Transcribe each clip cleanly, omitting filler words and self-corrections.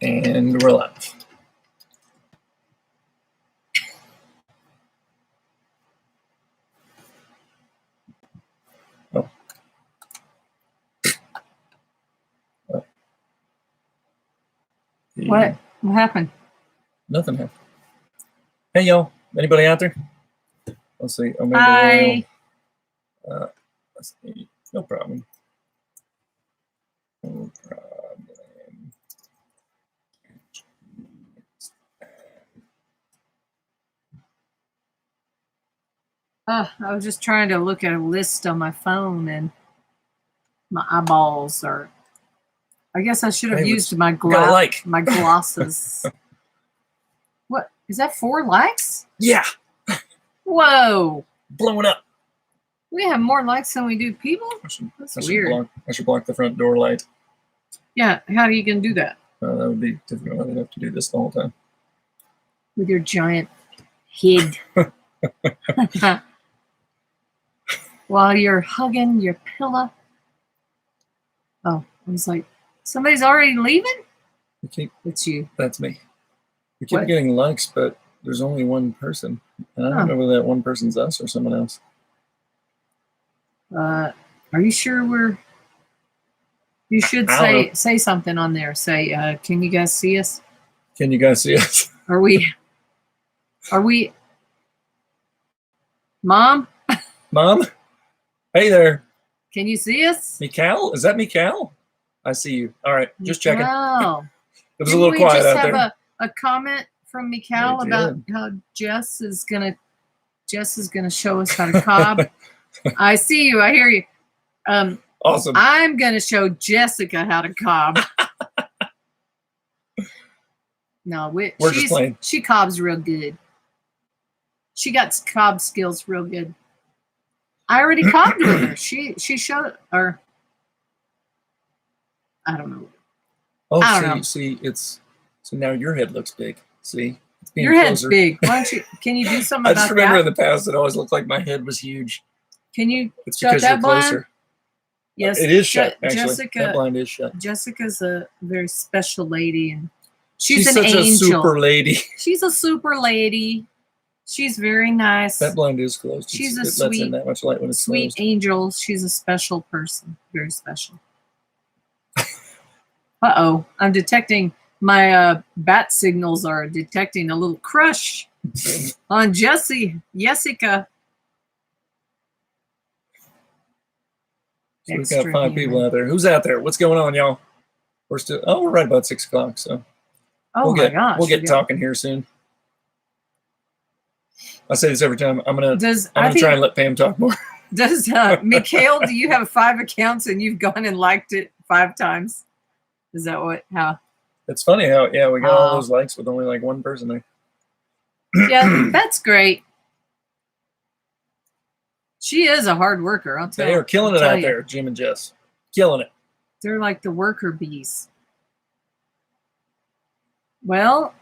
And we're live. Oh. What happened? Nothing happened. Hey, y'all. Anybody out there? Let's see. Oh, maybe Hi. let's see. No problem. No problem. I was just trying to look at a list on my phone and my eyeballs are. I guess I should have used my my glasses. What is that? 4 likes? Yeah. Whoa. Blowing up. We have more likes than we do people? That's weird. I should block the front door light. Yeah. How are you going to do that? That would be difficult. I'd have to do this the whole time. With your giant head. While you're hugging your pillow. Oh, I was like, somebody's already leaving? It's you. That's me. We keep getting likes, but there's only one person. And I don't know whether that one person's us or someone else. Are you sure you should say something on there. Say, can you guys see us? Can you guys see us? Are we Mom? Mom? Hey there. Can you see us? Mikal? Is that Mikal? I see you. All right, just checking. Oh. It was a little quiet out there. We just have a comment from Mikal about how Jess is gonna show us how to cob. I see you. I hear you. Awesome. I'm gonna show Jessica how to cob. No, we're just playing. She cobs real good. She got cob skills real good. I already cobbed with her. She showed her. I don't know. Oh, see, so now your head looks big. See, it's being your head's closer. Big. Why don't you? Can you do something? I just remember in the past it always looked like my head was huge. Can you it's shut that blind? Closer. Yes, it is shut. Actually, Jessica, that blind is shut. Jessica's a very special lady, and she's an such angel. A super lady. She's a super lady. She's very nice. That blind is closed. She's it lets in that much light when it's sweet closed. angel. She's a special person. Very special. Uh-oh. I'm detecting my bat signals are detecting a little crush on Jessica. So we've got 5 people out there. Who's out there? What's going on, y'all? We're right about 6 o'clock, so we'll get talking here soon. I say this every time. I'm gonna try and let Pam talk more. Does Mikhail, do you have 5 accounts and you've gone and liked it 5 times? Is that how? It's funny how we got all those likes with only like 1 person there. Yeah, that's great. She is a hard worker. I'll tell you. They are killing it out there, Jim and Jess. Killing it. They're like the worker bees. Well,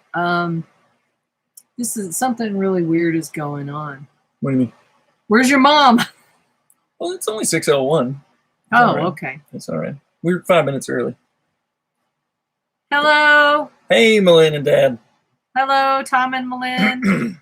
this is something really weird is going on. What do you mean? Where's your mom? Well, it's only 6:01. Okay. That's all right. We were 5 minutes early. Hello. Hey, Malin and Dad. Hello, Tom and Malin.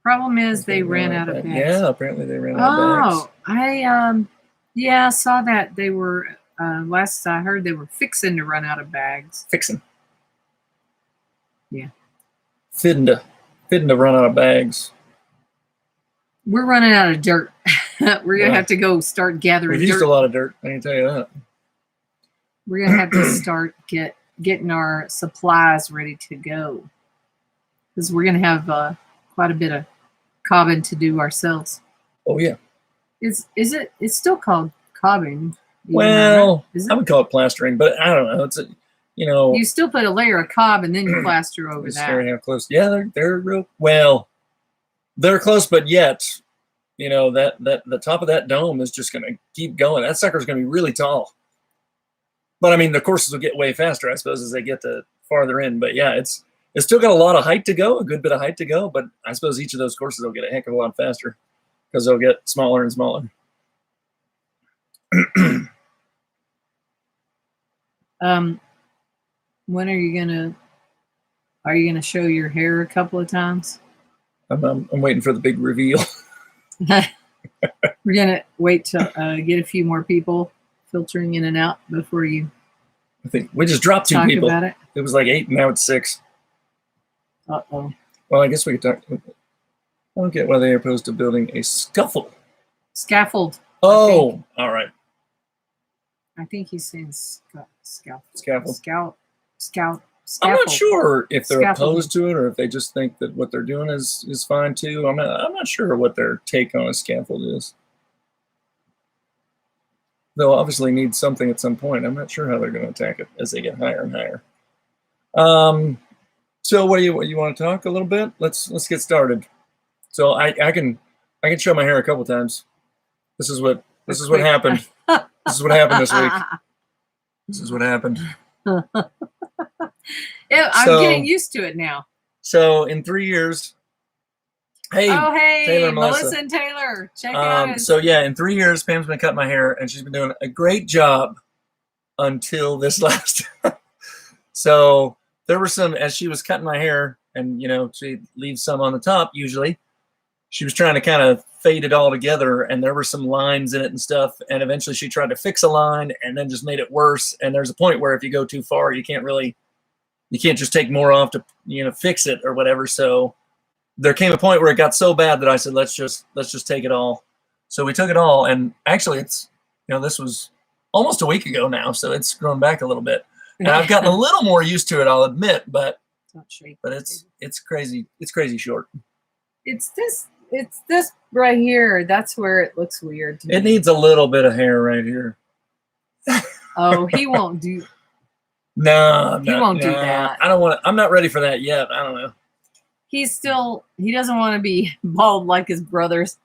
Problem is they ran out of bags. Yeah, apparently they ran out of bags. I saw that they were last I heard they were fixing to run out of bags. Fixing. Yeah. Fitting to run out of bags. We're running out of dirt. We're gonna have to go start gathering We've used a lot of dirt, I can tell you that. We're gonna have to start getting our supplies ready to go. Because we're gonna have quite a bit of cobbing to do ourselves. Oh yeah. It's still called cobbing. Well, I would call it plastering, but I don't know. You still put a layer of cob and then you plaster over that. How close? Yeah, they're real well. They're close, but yet, that the top of that dome is just going to keep going. That sucker's going to be really tall. But I mean, the courses will get way faster, I suppose, as they get to farther in. But yeah, it's still got a lot of height to go, a good bit of height to go. But I suppose each of those courses will get a heck of a lot faster because they'll get smaller and smaller. When are you gonna show your hair a couple of times? I'm waiting for the big reveal. We're gonna wait to get a few more people filtering in and out before you. I think we just dropped 2 people. About it. It was like 8, and now it's 6. Uh-oh. Well, I guess we could talk. I don't get why they are opposed to building a scaffold. Oh, all right. I think he's saying scaffold. I'm not sure if they're opposed to it or if they just think that what they're doing is fine too. I'm not sure what their take on a scaffold is. They'll obviously need something at some point. I'm not sure how they're going to attack it as they get higher and higher. So what do you want to talk a little bit? Let's get started. So I can show my hair a couple times. This is what happened. This is what happened this week. This is what happened. Yeah, I'm getting used to it now. So in 3 years, hey, Taylor, Melissa and Taylor, check it out. So yeah, in 3 years, Pam's been cutting my hair, and she's been doing a great job until this last. So there were some, as she was cutting my hair, and she leaves some on the top usually. She was trying to kind of fade it all together, and there were some lines in it and stuff. And eventually she tried to fix a line and then just made it worse. And there's a point where if you go too far, you can't just take more off to, fix it or whatever. So there came a point where it got so bad that I said, let's just take it all. So we took it all. And actually it's, this was almost a week ago now. So it's grown back a little bit. And I've gotten a little more used to it, I'll admit, but it's crazy. It's crazy short. It's this right here. That's where it looks weird to me. It needs a little bit of hair right here. Oh, he won't do. No, he won't do that. I don't want to. I'm not ready for that yet. I don't know. He doesn't want to be bald like his brothers.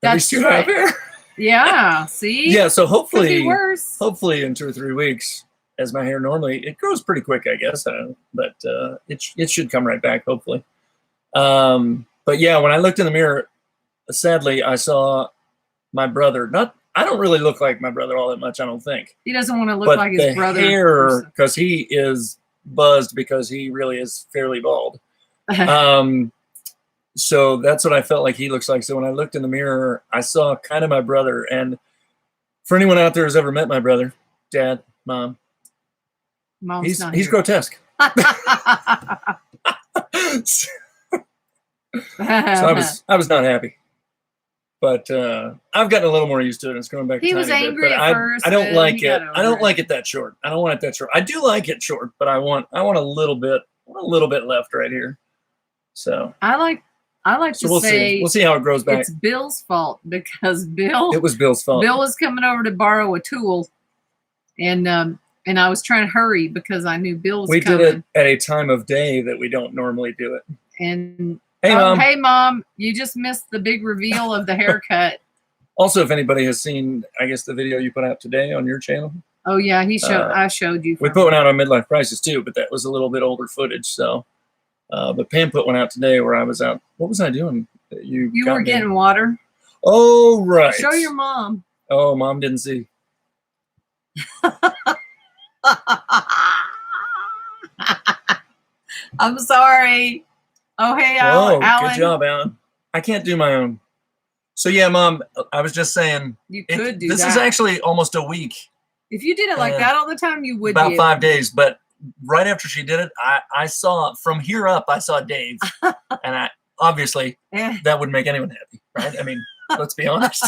That's right. Have hair. Yeah. See. Yeah. So hopefully in 2 or 3 weeks, as my hair normally, it grows pretty quick, I guess. But it should come right back, hopefully. But yeah, when I looked in the mirror, sadly, I saw my brother. I don't really look like my brother all that much, I don't think. He doesn't want to look like his brother. Hair, because he is buzzed because he really is fairly bald. So that's what I felt like he looks like. So when I looked in the mirror, I saw kind of my brother. And for anyone out there who's ever met my brother, dad, mom, he's grotesque. So I was not happy, but I've gotten a little more used to it. It's going back. He was angry at first. I don't like it. I don't like it that short. I don't want it that short. I do like it short, but I want a little bit left right here. So I like to we'll say we'll see how it grows back. It's Bill's fault because it was Bill's fault. Bill was coming over to borrow a tool, and I was trying to hurry because I knew Bill was coming. We did it at a time of day that we don't normally do it. And hey mom, you just missed the big reveal of the haircut. Also, if anybody has seen, I guess, the video you put out today on your channel. Oh yeah, I showed you. We put one out on MidlifePrices too, but that was a little bit older footage. So, but Pam put one out today where I was out. What was I doing? You were getting water. Oh right. Show your mom. Oh, mom didn't see. I'm sorry. Oh, hey, Alan. Good job, Alan. I can't do my own. So, yeah, Mom, I was just saying. You could do that. This is actually almost a week. If you did it like that all the time, you would about 5 days. But right after she did it, I saw, from here up, I saw Dave. And obviously, that wouldn't make anyone happy, right? I mean, let's be honest.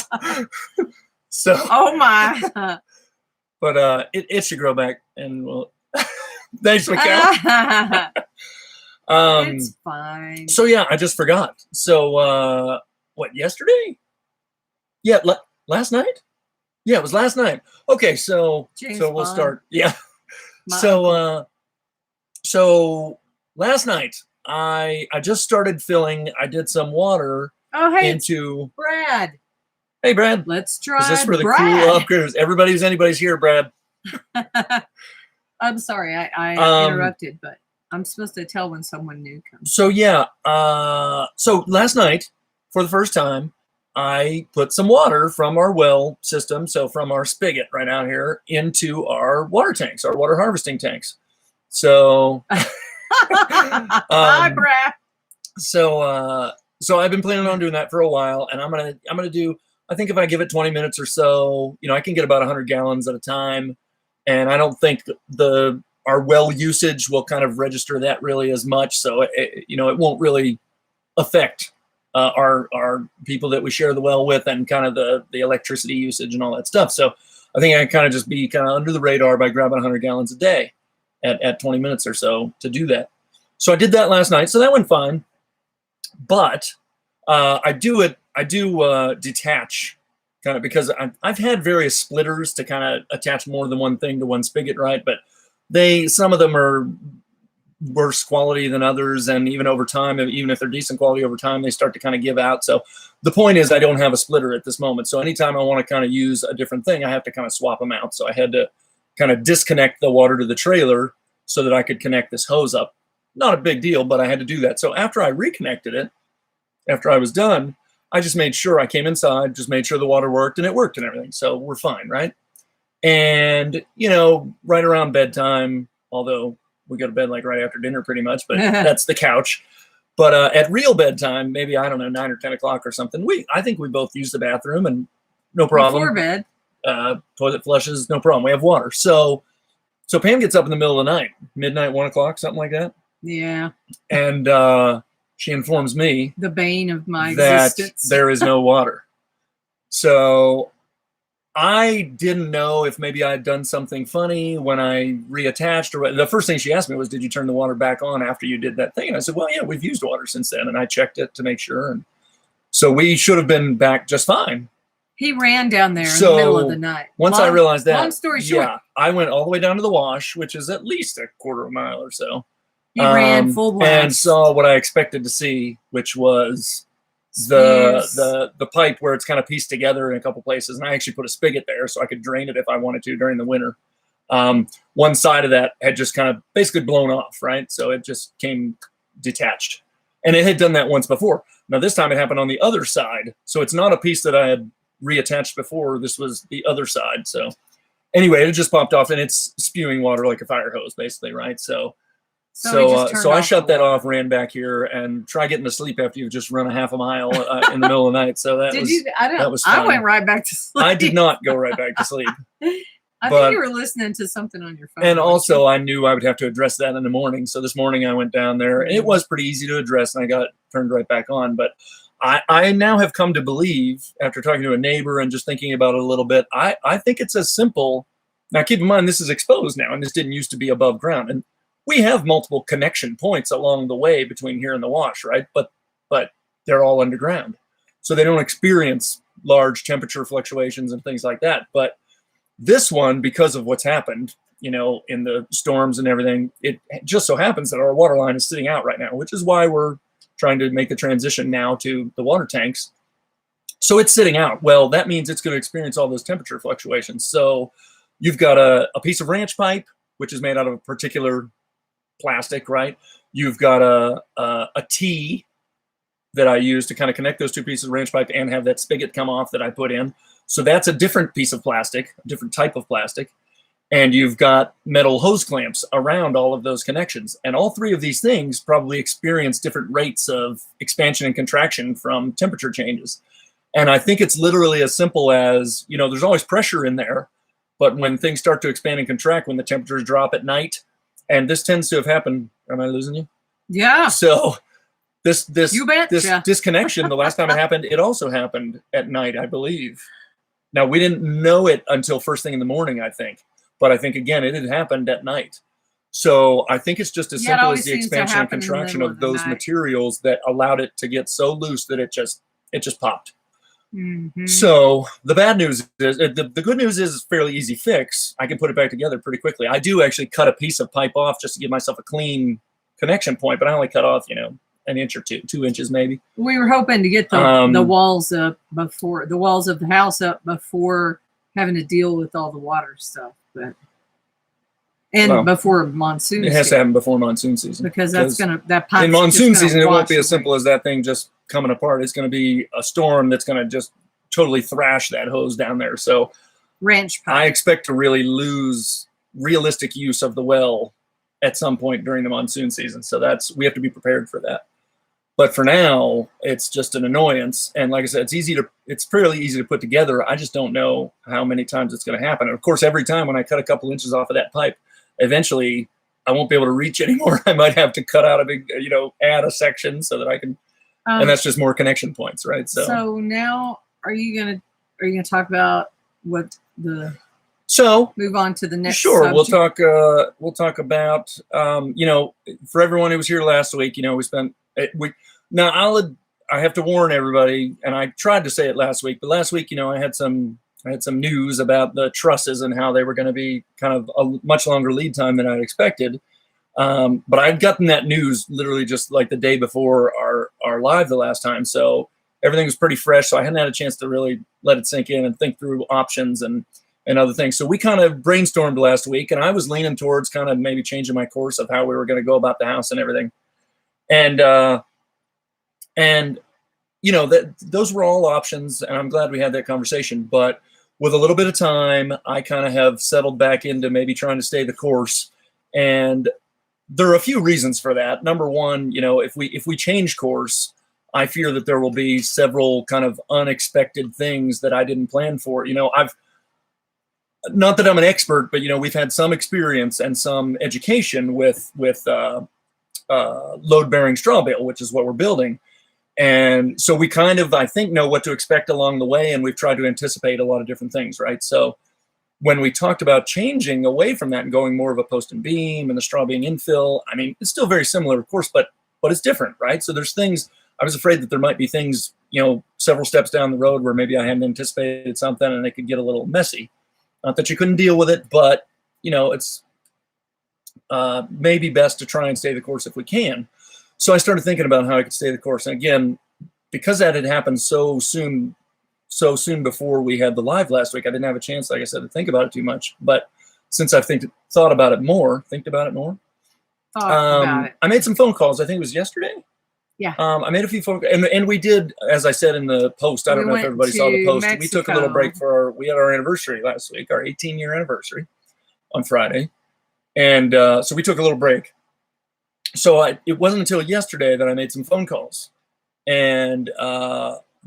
So. Oh, my. But it should grow back. And we'll. Thanks, Mikhail. It's fine. So yeah, I just forgot. So what, yesterday? Yeah, last night? Yeah, it was last night. Okay, so we'll start. Yeah. So last night I just started filling. I did some water into Brad. Hey Brad. Let's try. Is this for the Brad. cool upgraders? Anybody's here, Brad. I'm sorry, I interrupted, but I'm supposed to tell when someone new comes. So yeah, so last night, for the first time, I put some water from our well system, so from our spigot right out here, into our water tanks, our water harvesting tanks. So, Hi, Brad. So I've been planning on doing that for a while, and I'm gonna do. I think if I give it 20 minutes or so, I can get about 100 gallons at a time, and I don't think our well usage will kind of register that really as much. So it won't really affect our people that we share the well with, and kind of the electricity usage and all that stuff. So I think I kind of just be kind of under the radar by grabbing 100 gallons a day at 20 minutes or so to do that. So I did that last night, so that went fine. But I do detach kind of, because I've had various splitters to kind of attach more than one thing to one spigot, right? But some of them are worse quality than others, and even over time, even if they're decent quality over time, they start to kind of give out. So the point is, I don't have a splitter at this moment. So anytime I want to kind of use a different thing, I have to kind of swap them out. So I had to kind of disconnect the water to the trailer so that I could connect this hose up. Not a big deal, but I had to do that. So after I reconnected it, after I was done, I just made sure I came inside, just made sure the water worked, and it worked and everything. So we're fine, right? And, right around bedtime, although we go to bed like right after dinner pretty much, but that's the couch. But at real bedtime, maybe, I don't know, 9 or 10 o'clock or something, I think we both use the bathroom, and no problem. Before bed. Toilet flushes, no problem. We have water. So Pam gets up in the middle of the night, midnight, 1 o'clock, something like that. Yeah. And she informs me, the bane of my that existence, there is no water. So I didn't know if maybe I had done something funny when I reattached, or the first thing she asked me was, did you turn the water back on after you did that thing? And I said, well, yeah, we've used water since then. And I checked it to make sure. And so we should have been back just fine. He ran down there in the middle of the night. Once I realized that, long story short, I went all the way down to the wash, which is at least a quarter of a mile or so. He ran full blast and saw what I expected to see, which was the pipe where it's kind of pieced together in a couple places. And I actually put a spigot there so I could drain it if I wanted to during the winter. One side of that had just kind of basically blown off, right? So it just came detached. And it had done that once before. Now this time it happened on the other side. So it's not a piece that I had reattached before. This was the other side. So anyway, it just popped off, and it's spewing water like a fire hose, basically, right? So I shut that off, ran back here, and try getting to sleep after you've just run a half a mile in the middle of the night. So that was fun. I went right back to sleep. I did not go right back to sleep. I think you were listening to something on your phone. And also, I knew I would have to address that in the morning. So this morning I went down there, and it was pretty easy to address, and I got turned right back on. But I now have come to believe, after talking to a neighbor and just thinking about it a little bit, I think it's as simple. Now, keep in mind, this is exposed now, and this didn't used to be above ground. And we have multiple connection points along the way between here and the wash, right? But they're all underground. So they don't experience large temperature fluctuations and things like that. But this one, because of what's happened, in the storms and everything, it just so happens that our water line is sitting out right now, which is why we're trying to make the transition now to the water tanks. So it's sitting out. Well, that means it's going to experience all those temperature fluctuations. So you've got a piece of ranch pipe, which is made out of a particular plastic, right? You've got a T that I use to kind of connect those two pieces of ranch pipe and have that spigot come off that I put in. So that's a different piece of plastic, a different type of plastic. And you've got metal hose clamps around all of those connections. And all three of these things probably experience different rates of expansion and contraction from temperature changes. And I think it's literally as simple as, there's always pressure in there, but when things start to expand and contract, when the temperatures drop at night, and this tends to have happened. Am I losing you? Yeah. So this disconnection, the last time it happened, it also happened at night, I believe. Now, we didn't know it until first thing in the morning, I think. But I think, again, it had happened at night. So I think it's just as simple as the expansion and contraction of those materials that allowed it to get so loose that it just popped. Mm-hmm. So the bad news is, the good news is it's a fairly easy fix. I can put it back together pretty quickly. I do actually cut a piece of pipe off just to give myself a clean connection point, but I only cut off, an inch or 2 inches maybe. We were hoping to get the walls up before the walls of the house up before having to deal with all the water stuff, but And before monsoon, it has to happen before monsoon season, because that's that pipe in monsoon season it won't be as simple as that thing just coming apart. It's going to be a storm that's going to just totally thrash that hose down there. So wrench pipe. I expect to really lose realistic use of the well at some point during the monsoon season. So we have to be prepared for that. But for now, it's just an annoyance. And like I said, it's fairly easy to put together. I just don't know how many times it's going to happen. And of course, every time when I cut a couple inches off of that pipe, eventually I won't be able to reach anymore. I might have to cut out a big, add a section so that I can, and that's just more connection points, right? So now are you gonna talk about what move on to the next sure subject? We'll talk about for everyone who was here last week, we spent now I have to warn everybody, and I tried to say it last week, but last week I had some news about the trusses and how they were going to be kind of a much longer lead time than I'd expected. But I'd gotten that news literally just like the day before our live the last time. So everything was pretty fresh. So I hadn't had a chance to really let it sink in and think through options and other things. So we kind of brainstormed last week, and I was leaning towards kind of maybe changing my course of how we were going to go about the house and everything. And those were all options, and I'm glad we had that conversation. But with a little bit of time, I kind of have settled back into maybe trying to stay the course. And there are a few reasons for that. Number one, if we change course, I fear that there will be several kind of unexpected things that I didn't plan for. Not that I'm an expert, but we've had some experience and some education with load-bearing straw bale, which is what we're building. And so we kind of, I think, know what to expect along the way, and we've tried to anticipate a lot of different things, right? So when we talked about changing away from that and going more of a post and beam and the straw being infill, I mean, it's still very similar, of course, but it's different, right? So there's things, I was afraid that there might be things, several steps down the road where maybe I hadn't anticipated something and it could get a little messy. Not that you couldn't deal with it, but, it's maybe best to try and stay the course if we can. So I started thinking about how I could stay the course. And again, because that had happened so soon before we had the live last week, I didn't have a chance, like I said, to think about it too much. But since I've thought about it more, I made some phone calls. I think it was yesterday. Yeah. I made a few phone calls, and we did, as I said in the post, I don't know if everybody saw the post. Mexico. We took a little break we had our anniversary last week, our 18-year anniversary on Friday. And so we took a little break. So it wasn't until yesterday that I made some phone calls. And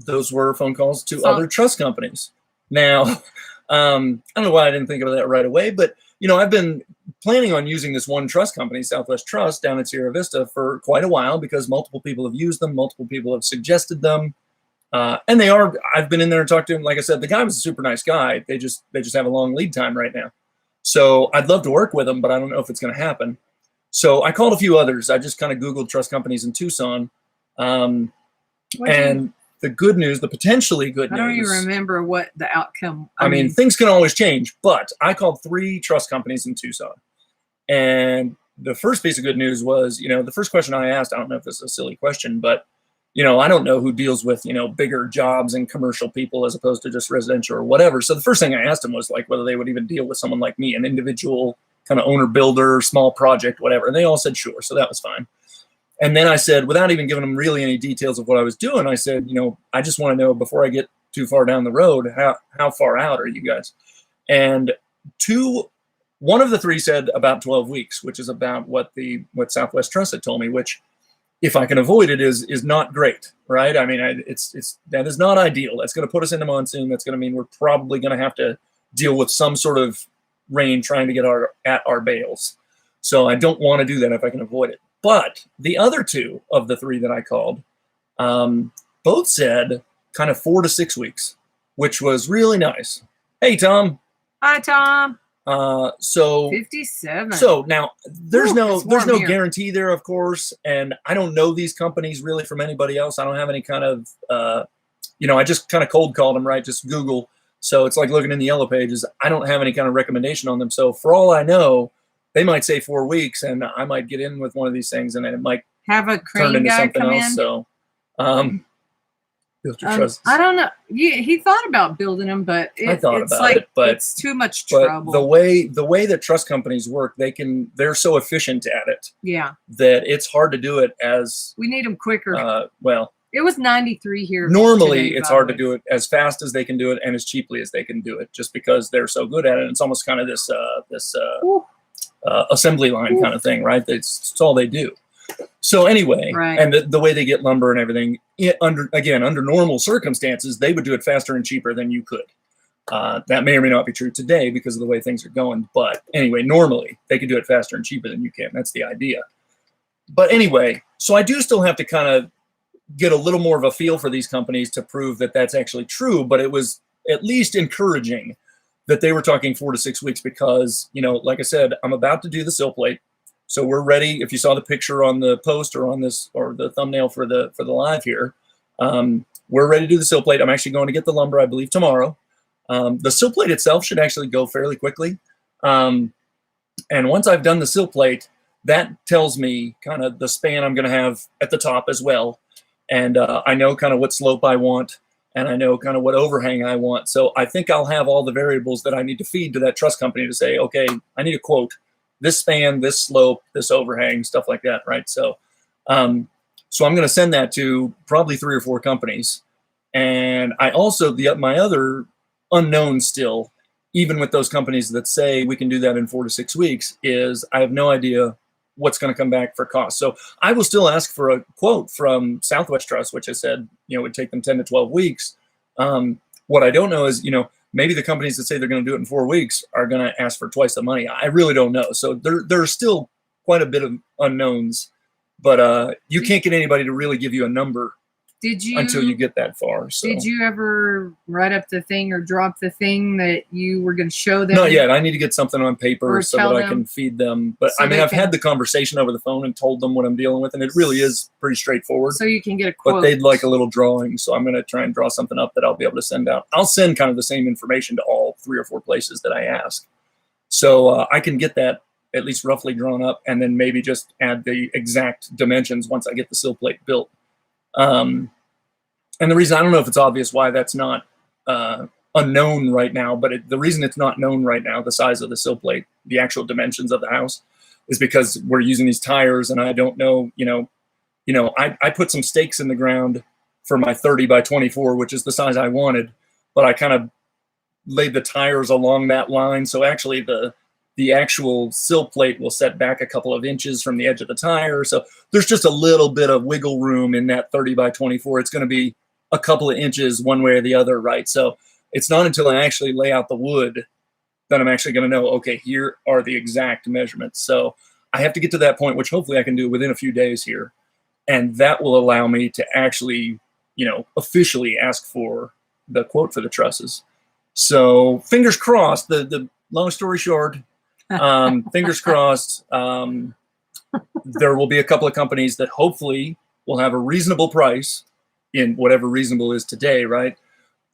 those were phone calls to other trust companies. Now, I don't know why I didn't think of that right away, but, I've been planning on using this one trust company, Southwest Trust, down at Sierra Vista for quite a while because multiple people have used them, multiple people have suggested them. And I've been in there and talked to him. Like I said, the guy was a super nice guy. They just have a long lead time right now. So I'd love to work with them, but I don't know if it's going to happen. So I called a few others. I just kind of Googled trust companies in Tucson. And the good news, the potentially good news. I don't even remember what the outcome. I mean, things can always change, but I called 3 trust companies in Tucson. And the first piece of good news was, the first question I asked, I don't know if this is a silly question, but, I don't know who deals with, bigger jobs and commercial people as opposed to just residential or whatever. So the first thing I asked them was like whether they would even deal with someone like me, an individual kind of owner builder, small project, whatever. And they all said sure. So that was fine. And then I said, without even giving them really any details of what I was doing, I said, I just want to know before I get too far down the road, how far out are you guys? And one of the 3 said about 12 weeks, which is about what Southwest Trust had told me, which if I can avoid it is not great, right? I mean, that is not ideal. That's going to put us into monsoon. That's going to mean we're probably going to have to deal with some sort of rain trying to get at our bales. So I don't want to do that if I can avoid it. But the other 2 of the 3 that I called, both said kind of 4 to 6 weeks, which was really nice. Hey, Tom. Hi, Tom. So 57. So now there's no guarantee there, of course. And I don't know these companies really from anybody else. I don't have any kind of, I just kind of cold called them, right? Just Google. So it's like looking in the yellow pages. I don't have any kind of recommendation on them. So for all I know, they might say 4 weeks, and I might get in with one of these things, and it might have a crane turn into guy something come else. in. So build your trusses. I don't know. He thought about building them, but I thought about it, but it's too much trouble. The way that truss companies work, they're so efficient at it. Yeah. That it's hard to do it as. We need them quicker. Well. It was 93 here. Normally, it's hard to do it as fast as they can do it and as cheaply as they can do it, just because they're so good at it. It's almost kind of this assembly line kind of thing, right? It's all they do. So anyway, right. And the way they get lumber and everything, under normal circumstances, they would do it faster and cheaper than you could. That may or may not be true today because of the way things are going. But anyway, normally they could do it faster and cheaper than you can. That's the idea. But anyway, so I do still have to kind of get a little more of a feel for these companies to prove that that's actually true. But it was at least encouraging that they were talking 4 to 6 weeks because, like I said, I'm about to do the Sill Plate. So we're ready. If you saw the picture on the post or on this or the thumbnail for the live here, we're ready to do the Sill Plate. I'm actually going to get the lumber, I believe, tomorrow. The Sill Plate itself should actually go fairly quickly. And once I've done the Sill Plate, that tells me kind of the span I'm going to have at the top as well. And I know kind of what slope I want, and I know kind of what overhang I want. So I think I'll have all the variables that I need to feed to that truss company to say, okay, I need a quote, this span, this slope, this overhang, stuff like that, right? So I'm going to send that to probably 3 or 4 companies. And I also, my other unknown still, even with those companies that say we can do that in 4 to 6 weeks, is I have no idea what's going to come back for cost. So I will still ask for a quote from Southwest Truss, which I said, would take them 10 to 12 weeks. What I don't know is, maybe the companies that say they're going to do it in 4 weeks are going to ask for twice the money. I really don't know. So there's still quite a bit of unknowns, but you can't get anybody to really give you a number until you get that far. So. Did you ever write up the thing or drop the thing that you were going to show them? Not yet. I need to get something on paper so that I can feed them. But so I've had the conversation over the phone and told them what I'm dealing with, and it really is pretty straightforward. So you can get a quote. But they'd like a little drawing, so I'm going to try and draw something up that I'll be able to send out. I'll send kind of the same information to all 3 or 4 places that I ask. So I can get that at least roughly drawn up, and then maybe just add the exact dimensions once I get the Sill Plate built. And the reason, I don't know if it's obvious why that's not unknown right now, but the reason it's not known right now, the size of the Sill Plate, the actual dimensions of the house, is because we're using these tires, and I don't know, I put some stakes in the ground for my 30 by 24, which is the size I wanted, but I kind of laid the tires along that line. So actually the actual Sill Plate will set back a couple of inches from the edge of the tire. So there's just a little bit of wiggle room in that 30 by 24. It's going to be a couple of inches one way or the other, right? So it's not until I actually lay out the wood that I'm actually going to know, okay, here are the exact measurements. So I have to get to that point, which hopefully I can do within a few days here. And that will allow me to actually, officially ask for the quote for the trusses. So fingers crossed, the long story short, fingers crossed, there will be a couple of companies that hopefully will have a reasonable price in whatever reasonable is today, right?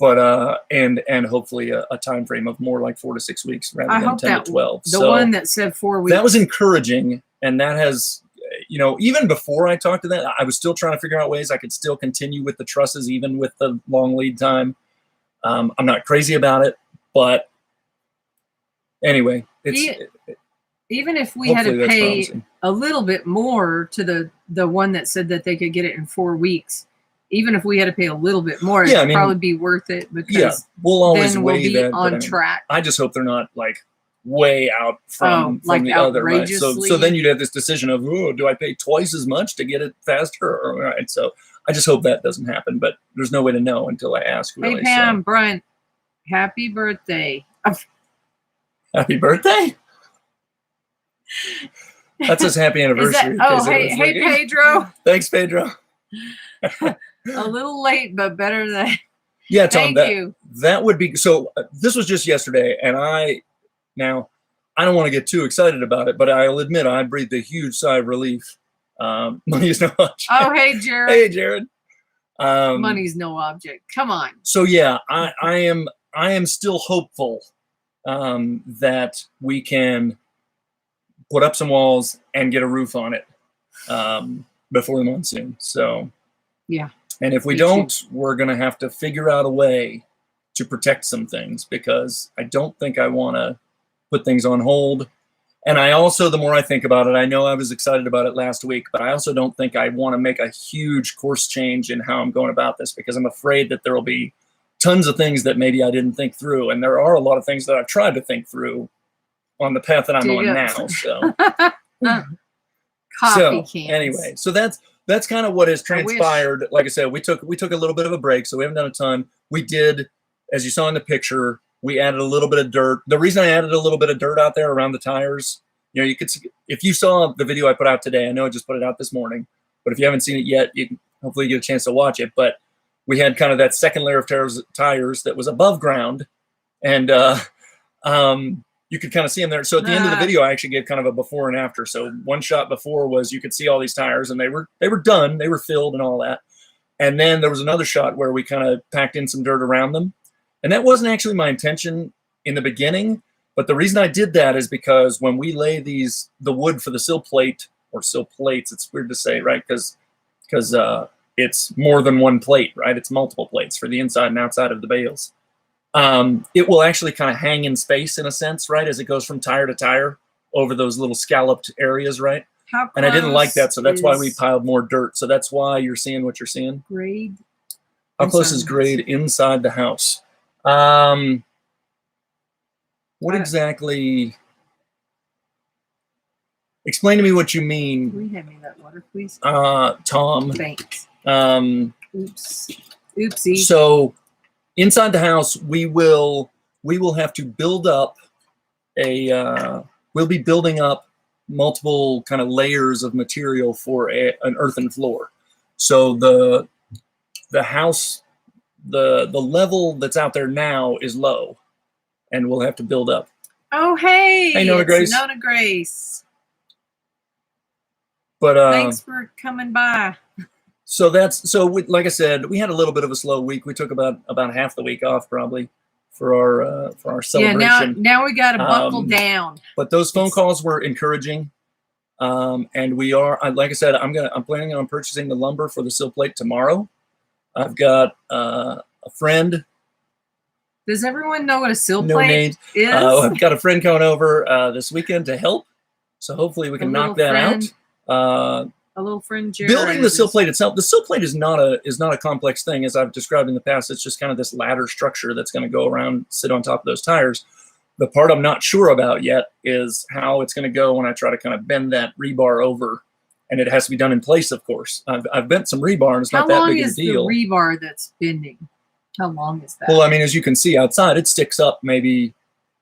But and hopefully a time frame of more like 4 to 6 weeks rather than 10 to 12. The one that said 4 weeks. That was encouraging, and that has, even before I talked to that, I was still trying to figure out ways I could still continue with the trusses even with the long lead time. I'm not crazy about it, but anyway, even if we had to pay a little bit more to the one that said that they could get it in 4 weeks. Even if we had to pay a little bit more, it'd probably be worth it because we'll always then weigh that on track. I just hope they're not like way out from the other, right? So then you'd have this decision of, do I pay twice as much to get it faster? Right. So I just hope that doesn't happen, but there's no way to know until I ask. Really. Hey Pam, Brian, happy birthday! Happy birthday! That says happy anniversary. Hey Pedro. Thanks, Pedro. A little late, but better than. Yeah, Tom. Thank you. That would be so. This was just yesterday, and I don't want to get too excited about it, but I'll admit I breathed a huge sigh of relief. Money's no object. Oh, hey, Jared. Hey, Jared. Money's no object. Come on. So yeah, I am still hopeful that we can put up some walls and get a roof on it before the monsoon. So yeah. And if we don't, we're going to have to figure out a way to protect some things, because I don't think I want to put things on hold. And I also, the more I think about it, I know I was excited about it last week, but I also don't think I want to make a huge course change in how I'm going about this, because I'm afraid that there will be tons of things that maybe I didn't think through. And there are a lot of things that I've tried to think through on the path that I'm on now. So, coffee cans. Anyway, so that's kind of what has transpired. Like I said, we took a little bit of a break, so we haven't done a ton. We did, as you saw in the picture, we added a little bit of dirt. The reason I added a little bit of dirt out there around the tires, you could see, if you saw the video I put out today, I know I just put it out this morning, but if you haven't seen it yet, you can hopefully get a chance to watch it. But we had kind of that second layer of tires that was above ground, and you could kind of see them there. So at the end of the video, I actually gave kind of a before and after. So one shot before was you could see all these tires, and they were done, they were filled and all that. And then there was another shot where we kind of packed in some dirt around them. And that wasn't actually my intention in the beginning, but the reason I did that is because when we lay the wood for the sill plate, or sill plates, it's weird to say, right? Because it's more than one plate, right? It's multiple plates for the inside and outside of the bales. It will actually kind of hang in space in a sense, right? As it goes from tire to tire over those little scalloped areas, right? And I didn't like that, so that's why we piled more dirt. So that's why you're seeing what you're seeing. Grade. How close is grade inside the house? What exactly? Explain to me what you mean. Will you hand me that water, please? Tom. Thanks. Oops. Oopsie. So inside the house, we will have to build up we'll be building up multiple kind of layers of material for an earthen floor. So the house, the level that's out there now is low, and we'll have to build up. Oh, hey, Nona Grace. Nona Grace. But thanks for coming by. So like I said, we had a little bit of a slow week. We took about half the week off probably for our celebration. Yeah, now we got to buckle down. But those phone calls were encouraging. And we are, like I said, I'm planning on purchasing the lumber for the sill plate tomorrow. I've got a friend. Does everyone know what a sill plate is? I've got a friend coming over this weekend to help. So hopefully we can knock that out. A little friend, Jared. Building the sill plate itself. The sill plate is not a complex thing, as I've described in the past. It's just kind of this ladder structure that's going to go around, sit on top of those tires. The part I'm not sure about yet is how it's going to go when I try to kind of bend that rebar over, and it has to be done in place, of course. I've bent some rebar, and it's not that big a deal. How long is the rebar that's bending? How long is that? Well, I mean, as you can see outside, it sticks up maybe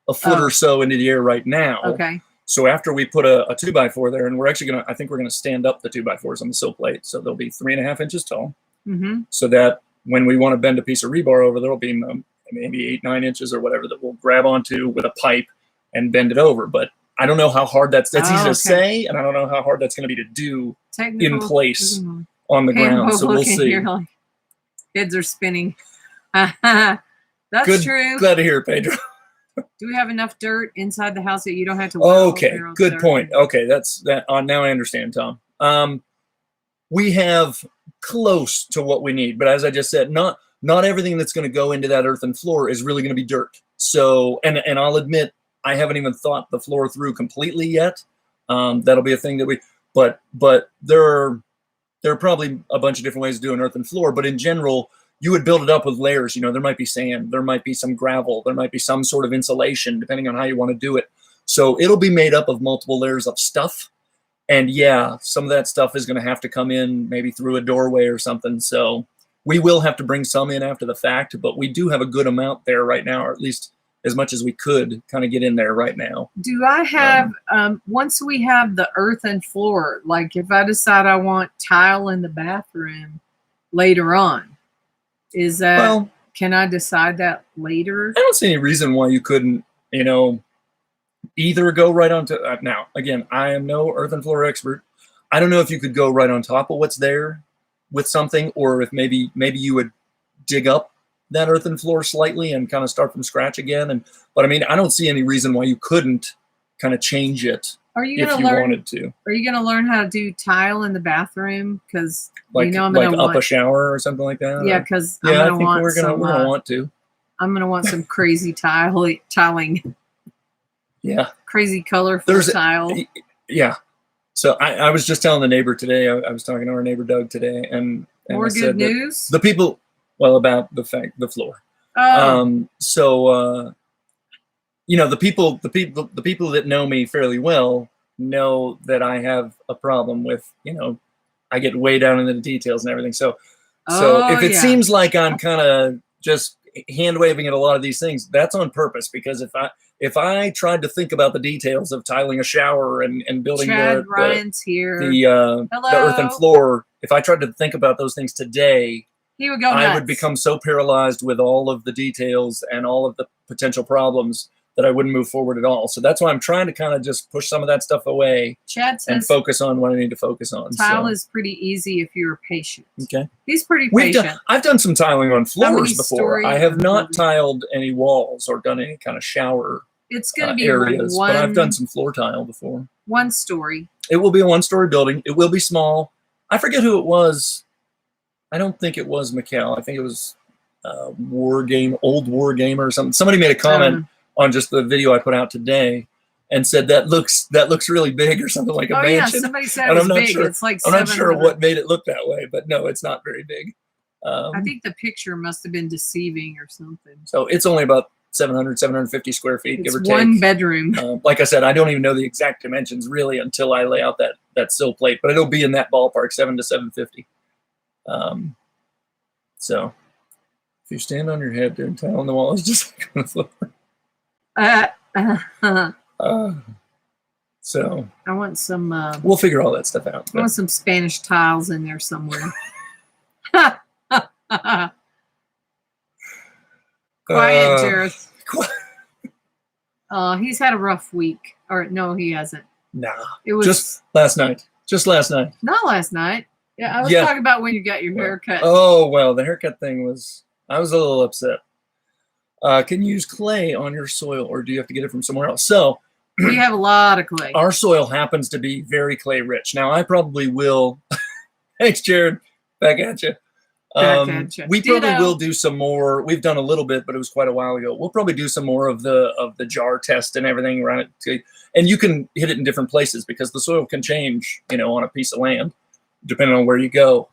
a foot or so into the air right now. Okay. So after we put a 2x4 there, and we're actually I think we're going to stand up the 2x4s on the sill plate, so they'll be 3.5 inches tall. Mm-hmm. So that when we want to bend a piece of rebar over, there'll be maybe 8-9 inches or whatever that we'll grab onto with a pipe and bend it over. But I don't know how hard that's easy to say, and I don't know how hard that's going to be to do in place on the ground. So we'll see. Like, heads are spinning. That's true. Glad to hear it, Pedro. Do we have enough dirt inside the house that you don't have to? Okay, good point. Okay, that's that. Now I understand, Tom. We have close to what we need, but as I just said, not everything that's going to go into that earthen floor is really going to be dirt. So, and I'll admit, I haven't even thought the floor through completely yet. That'll be a thing that but there are probably a bunch of different ways to do an earthen floor, but in general, you would build it up with layers. There might be sand, there might be some gravel, there might be some sort of insulation, depending on how you want to do it. So it'll be made up of multiple layers of stuff. And yeah, some of that stuff is going to have to come in maybe through a doorway or something. So we will have to bring some in after the fact, but we do have a good amount there right now, or at least as much as we could kind of get in there right now. Do I have, once we have the earthen floor, like if I decide I want tile in the bathroom later on, is that, can I decide that later? I don't see any reason why you couldn't, either go right onto, now, again, I am no earthen floor expert. I don't know if you could go right on top of what's there with something, or if maybe you would dig up that earthen floor slightly and kind of start from scratch again. But I mean, I don't see any reason why you couldn't kind of change it Are you if gonna you learn, wanted to. Are you going to learn how to do tile in the bathroom? Because Like, you know I'm like gonna up want a shower or something like that. Yeah, because yeah, I'm I think we're gonna want to. I'm gonna want some crazy tiling. Yeah, crazy colorful tile. Yeah. So I was just telling the neighbor today. I was talking to our neighbor Doug today, and more I good said news. The people, well, about the floor. Oh. So you know, the people that know me fairly well know that I have a problem with, you know, I get way down into the details and everything. So if it seems like I'm kind of just hand waving at a lot of these things, that's on purpose, because if I tried to think about the details of tiling a shower and building the earthen floor, if I tried to think about those things today, he would go nuts. I would become so paralyzed with all of the details and all of the potential problems that I wouldn't move forward at all. So that's why I'm trying to kind of just push some of that stuff away. Chad says and focus on what I need to focus on. Tile is pretty easy if you're patient. Okay. He's pretty patient. I've done some tiling on floors before. I have not tiled any walls or done any kind of shower It's going to be areas, but I've done some floor tile before. One story. It will be a one-story building. It will be small. I forget who it was. I don't think it was Mikkel. I think it was old War Gamer or something. Somebody made a comment on just the video I put out today and said that looks really big or something, like a mansion. Yeah, somebody said it was big. Sure, it's like I'm not sure what made it look that way, but no, it's not very big. I think the picture must have been deceiving or something. So it's only about 750 square feet, give or take. One bedroom. Like I said, I don't even know the exact dimensions really until I lay out that sill plate, but it'll be in that ballpark, 7 to 750. So if you stand on your head, dude, tile on the wall is just like on the floor. So I want some. We'll figure all that stuff out. I want some Spanish tiles in there somewhere. Quiet, Jared. He's had a rough week. Or no, he hasn't. Nah. It was just last night. Not last night. Yeah, I was talking about when you got your haircut. Oh well, the haircut thing was. I was a little upset. Can you use clay on your soil, or do you have to get it from somewhere else? So we have a lot of clay. Our soil happens to be very clay rich. Now I probably will. Thanks, Jared. Back at you. We probably will do some more. We've done a little bit, but it was quite a while ago. We'll probably do some more of the jar test and everything around it. And you can hit it in different places because the soil can change, you know, on a piece of land, depending on where you go.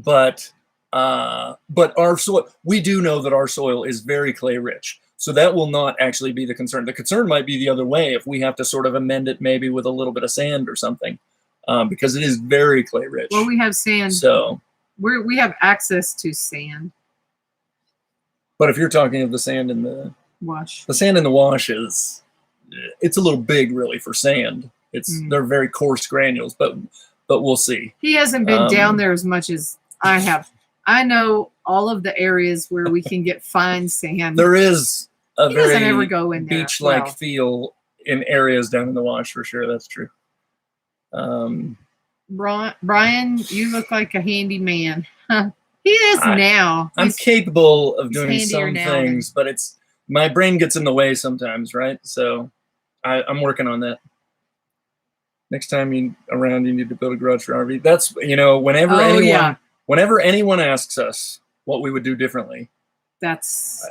But our soil, we do know that our soil is very clay rich. So that will not actually be the concern. The concern might be the other way if we have to sort of amend it maybe with a little bit of sand or something, because it is very clay rich. Well, we have sand. So we have access to sand. But if you're talking of the sand in the wash, it's a little big really for sand. They're very coarse granules, but we'll see. He hasn't been down there as much as I have. I know all of the areas where we can get fine sand. There is a very beach-like feel in areas down in the wash for sure. That's true. Brian, you look like a handy man. He is now. I'm capable of doing some things, but my brain gets in the way sometimes, right? So I'm working on that. Next time you need to build a garage for RV. That's, you know, whenever anyone asks us what we would do differently,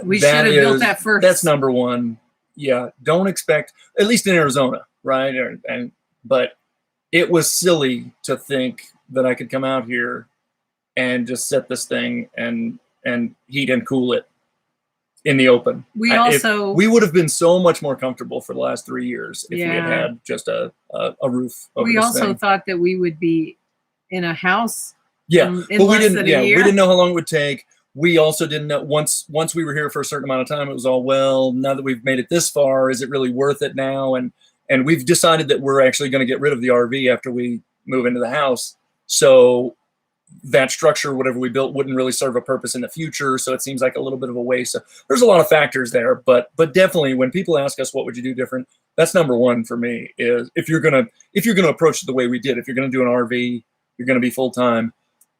we should have built that first. That's number one. Yeah, don't expect, at least in Arizona, right? But it was silly to think that I could come out here and just set this thing and heat and cool it in the open. We would have been so much more comfortable for the last 3 years if we had just a roof over we also thought that we would be in a house. Yeah, but we didn't. Yeah, we didn't know how long it would take. We also didn't know once we were here for a certain amount of time. It was all, well, now that we've made it this far, is it really worth it now? And we've decided that we're actually going to get rid of the RV after we move into the house. So that structure, whatever we built, wouldn't really serve a purpose in the future. So it seems like a little bit of a waste. So there's a lot of factors there, but definitely when people ask us what would you do different, that's number one for me. Is if you're gonna approach it the way we did, if you're gonna do an RV, you're gonna be full time.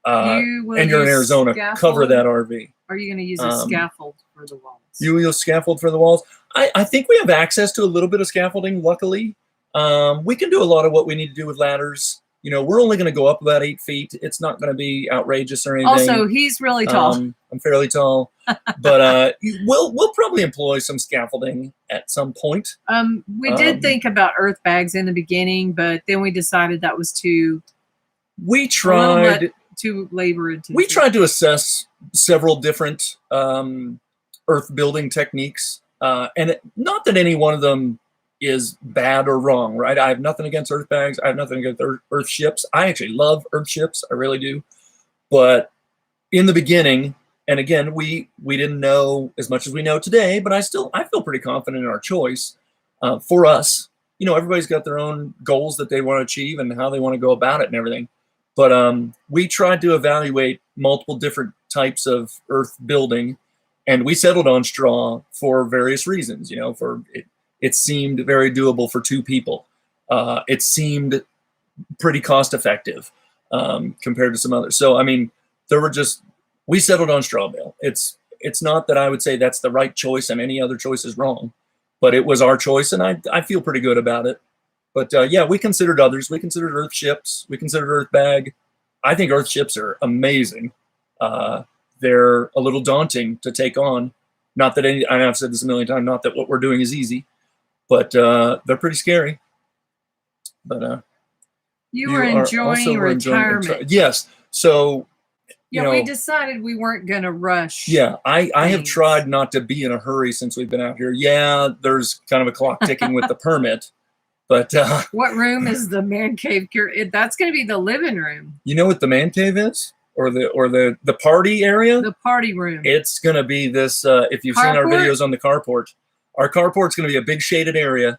and you're in Arizona, cover that RV. Are you going to use a scaffold for the walls? You will scaffold for the walls. I think we have access to a little bit of scaffolding, luckily. We can do a lot of what we need to do with ladders. You know, we're only going to go up about 8 feet. It's not going to be outrageous or anything. Also, he's really tall. I'm fairly tall, but we'll probably employ some scaffolding at some point. We did think about earth bags in the beginning, but then we decided that was too labor intensive. We tried to assess several different earth building techniques, and not that any one of them is bad or wrong, right? I have nothing against earth bags. I have nothing against earth ships. I actually love earth ships. I really do. But in the beginning, and again, we didn't know as much as we know today, but I feel pretty confident in our choice. For us, you know, everybody's got their own goals that they want to achieve and how they want to go about it and everything. But we tried to evaluate multiple different types of earth building, and we settled on straw for various reasons. You know, it seemed very doable for 2 people. It seemed pretty cost effective compared to some others. So, I mean, we settled on straw bale. It's not that I would say that's the right choice and any other choice is wrong, but it was our choice, and I feel pretty good about it. But yeah, we considered others. We considered earth ships. We considered earth bag. I think earth ships are amazing. They're a little daunting to take on. Not that I've said this a million times, not that what we're doing is easy, but they're pretty scary. But you were enjoying retirement. Yes. So, you know, we decided we weren't going to rush. Yeah, I have tried not to be in a hurry since we've been out here. Yeah, there's kind of a clock ticking with the permit. But what room is the man cave? That's going to be the living room. You know what the man cave is, or the party area? The party room. It's going to be this. If you've seen our videos on the carport, our carport's going to be a big shaded area.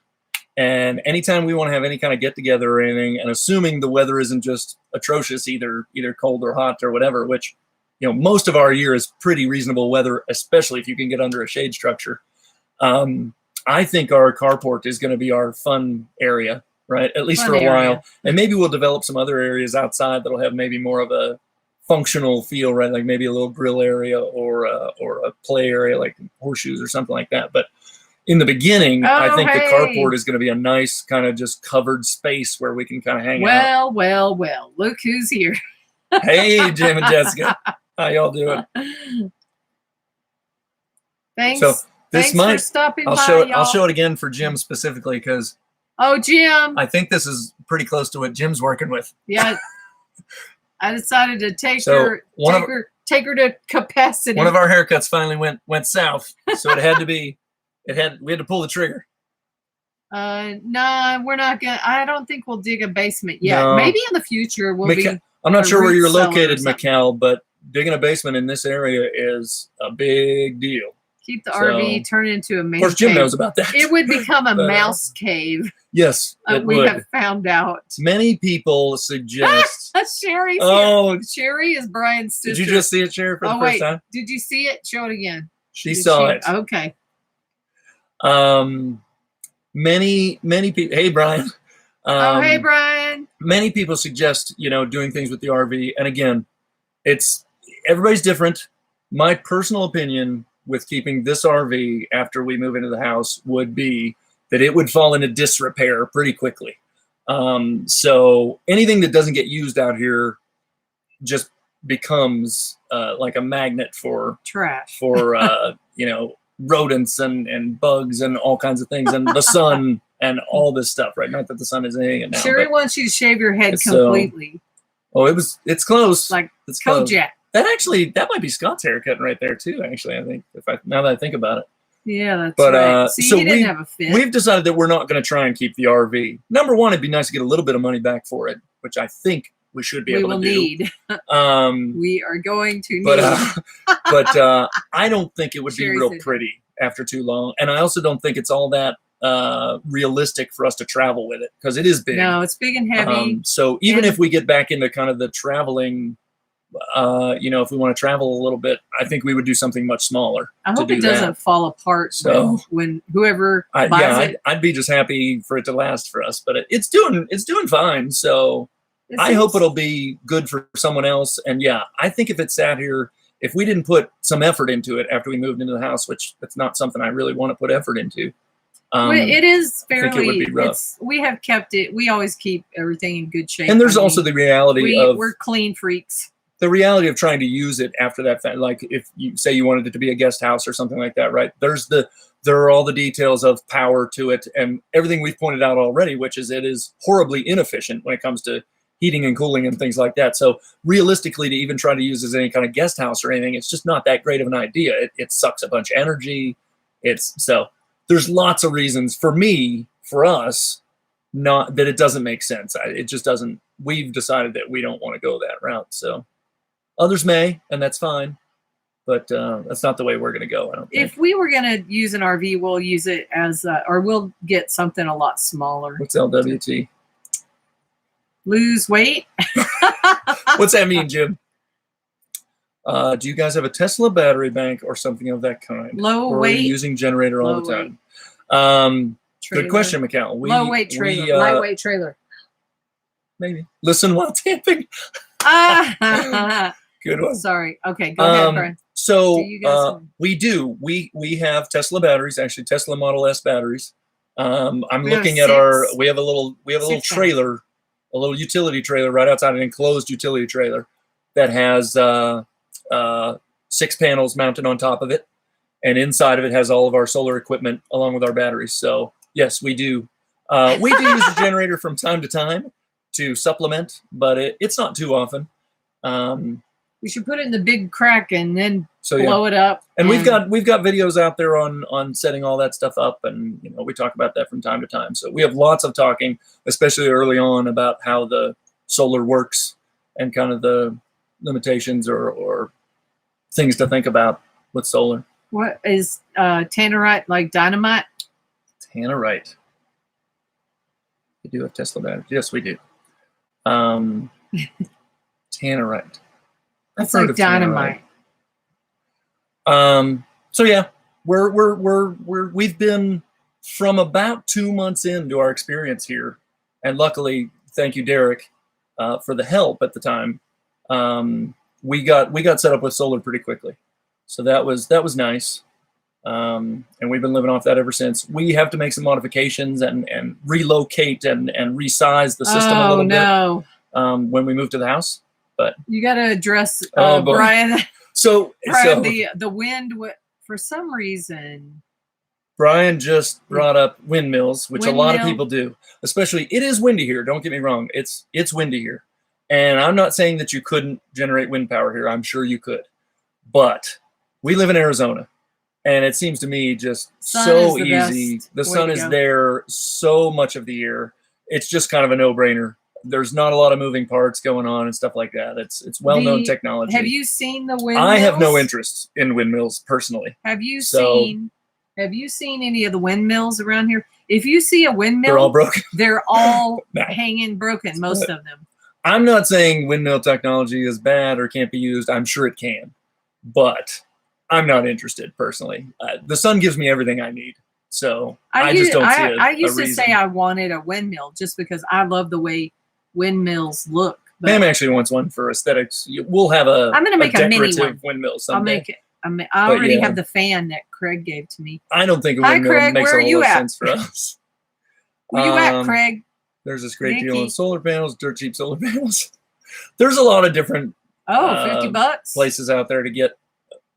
And anytime we want to have any kind of get together or anything, and assuming the weather isn't just atrocious, either cold or hot or whatever, which, you know, most of our year is pretty reasonable weather, especially if you can get under a shade structure. I think our carport is going to be our fun area, right? At least for a while. And maybe we'll develop some other areas outside that'll have maybe more of a functional feel, right? Like maybe a little grill area or a play area like horseshoes or something like that. But in the beginning, I think the carport is going to be a nice kind of just covered space where we can kind of hang out. Well, look who's here. Hey, Jim and Jessica. How y'all doing? Thanks. So, Thanks for stopping by, I'll show it again for Jim specifically because Jim. I think this is pretty close to what Jim's working with. Yeah. I decided to take her to capacity. One of our haircuts finally went south, so it had to be we had to pull the trigger. No, we're not gonna. I don't think we'll dig a basement yet. No. Maybe in the future we'll be. I'm not sure where you're located, Macau, but digging a basement in this area is a big deal. Keep the RV, turn it into a man cave. Of course, Jim knows about that. It would become a mouse cave. Yes, it we would. have found out. Many people suggest. Sherry's here. Sherry is Brian's sister. Did you just see it, Sherry, for the first time? Did you see it? Show it again. She saw it. Okay. Many people. Hey, Brian. Hey, Brian. Many people suggest, doing things with the RV, and again, everybody's different. My personal opinion with keeping this RV after we move into the house would be that it would fall into disrepair pretty quickly. So anything that doesn't get used out here just becomes like a magnet for trash, for rodents and bugs and all kinds of things, and the sun and all this stuff, right? Not that the sun is hitting it now. Sherry wants you to shave your head completely. It's close. Like it's Kojak. That might be Scott's haircut right there too. Actually, I think now that I think about it. Yeah, that's right. See, he didn't have a fit. We've decided that we're not going to try and keep the RV. Number one, it'd be nice to get a little bit of money back for it, which I think we should be able to do. We are going to need. But I don't think it would be real pretty after too long, and I also don't think it's all that realistic for us to travel with it because it is big. No, it's big and heavy. So even if we get back into kind of the traveling. If we want to travel a little bit, I think we would do something much smaller. I hope it doesn't fall apart. So when whoever buys it, I'd be just happy for it to last for us. But it's doing fine. So I hope it'll be good for someone else. And yeah, I think if it sat here, if we didn't put some effort into it after we moved into the house, which that's not something I really want to put effort into. It is fairly, I think it would be rough. We have kept it. We always keep everything in good shape. And there's also the reality we're clean freaks. The reality of trying to use it after that, like if you say you wanted it to be a guest house or something like that, right? There are all the details of power to it and everything we've pointed out already, which is it is horribly inefficient when it comes to heating and cooling and things like that. So realistically, to even try to use as any kind of guest house or anything, it's just not that great of an idea. It sucks a bunch of energy. So there's lots of reasons for us, not that it doesn't make sense. It just doesn't. We've decided that we don't want to go that route. So others may, and that's fine. But that's not the way we're going to go, I don't think. If we were going to use an RV, we'll use it as, or we'll get something a lot smaller. What's LWT? Lose weight. What's that mean, Jim? Do you guys have a Tesla battery bank or something of that kind? Low or weight. Are you using generator all the time? Good question, Mikhail. Low weight trailer. Lightweight trailer. Maybe. Listen while tapping. Good one. Sorry. Okay, go ahead, Brian. So we do. We have Tesla batteries, actually Tesla Model S batteries. I'm looking at we have a little trailer, a little utility trailer right outside, an enclosed utility trailer that has 6 panels mounted on top of it, and inside of it has all of our solar equipment along with our batteries. So yes, we do. We do use a generator from time to time to supplement, but it's not too often. We should put it in the big crack and then blow it up. And we've got videos out there on setting all that stuff up, and we talk about that from time to time. So we have lots of talking, especially early on, about how the solar works and kind of the limitations or things to think about with solar. What is tannerite, like dynamite? Tannerite. We do have Tesla batteries. Yes, we do. Tannerite. That's like dynamite. So yeah, we've been from about 2 months into our experience here, and luckily, thank you, Derek, for the help at the time. We got set up with solar pretty quickly, so that was nice. And we've been living off that ever since. We have to make some modifications and relocate and resize the system a little bit when we move to the house. But you got to address Brian. So the wind, for some reason. Brian just brought up windmills, which a lot of people do. Especially, it is windy here. Don't get me wrong. It's windy here, and I'm not saying that you couldn't generate wind power here. I'm sure you could, but we live in Arizona, and it seems to me just so easy. The sun is there so much of the year. It's just kind of a no-brainer. There's not a lot of moving parts going on and stuff like that. It's well-known technology. Have you seen the windmills? I have no interest in windmills personally. Have you seen any of the windmills around here? If you see a windmill, they're all broken. They're all hanging broken, most of them. I'm not saying windmill technology is bad or can't be used. I'm sure it can, but I'm not interested personally. The sun gives me everything I need. So I just don't see it. I used to say I wanted a windmill just because I love the way windmills look. Pam actually wants one for aesthetics. We'll have I'm going to make a mini one. Windmill someday. I'll make it. I already have the fan that Craig gave to me. I don't think a windmill Craig, makes a whole lot of sense for us. Where you at, Craig? There's this great deal on solar panels, dirt cheap solar panels. There's a lot of different $50 places out there to get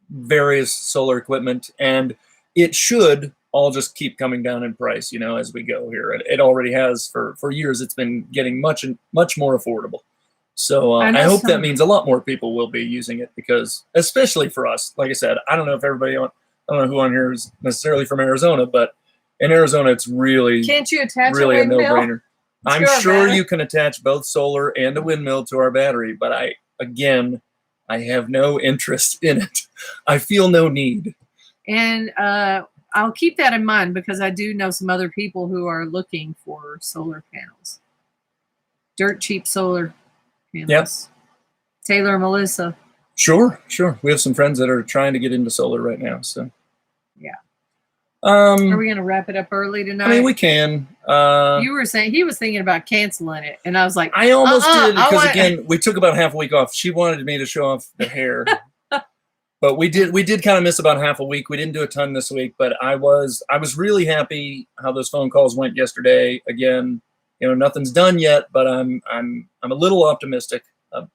various solar equipment, and it should all just keep coming down in price, as we go here. It already has for years. It's been getting much more affordable. So I hope that means a lot more people will be using it, because especially for us, like I said, I don't know if everybody I don't know who on here is necessarily from Arizona, but in Arizona, it's really can't you attach really a no-brainer. I'm sure you can attach both solar and a windmill to our battery, but I have no interest in it. I feel no need. And I'll keep that in mind, because I do know some other people who are looking for solar panels. Dirt cheap solar panels. Yep. Taylor and Melissa. Sure. We have some friends that are trying to get into solar right now. So yeah. Are we going to wrap it up early tonight? I mean, we can. You were saying he was thinking about canceling it, and I was like, I almost did, because again, we took about half a week off. She wanted me to show off the hair. But we did kind of miss about half a week. We didn't do a ton this week, but I was really happy how those phone calls went yesterday. Again, nothing's done yet, but I'm a little optimistic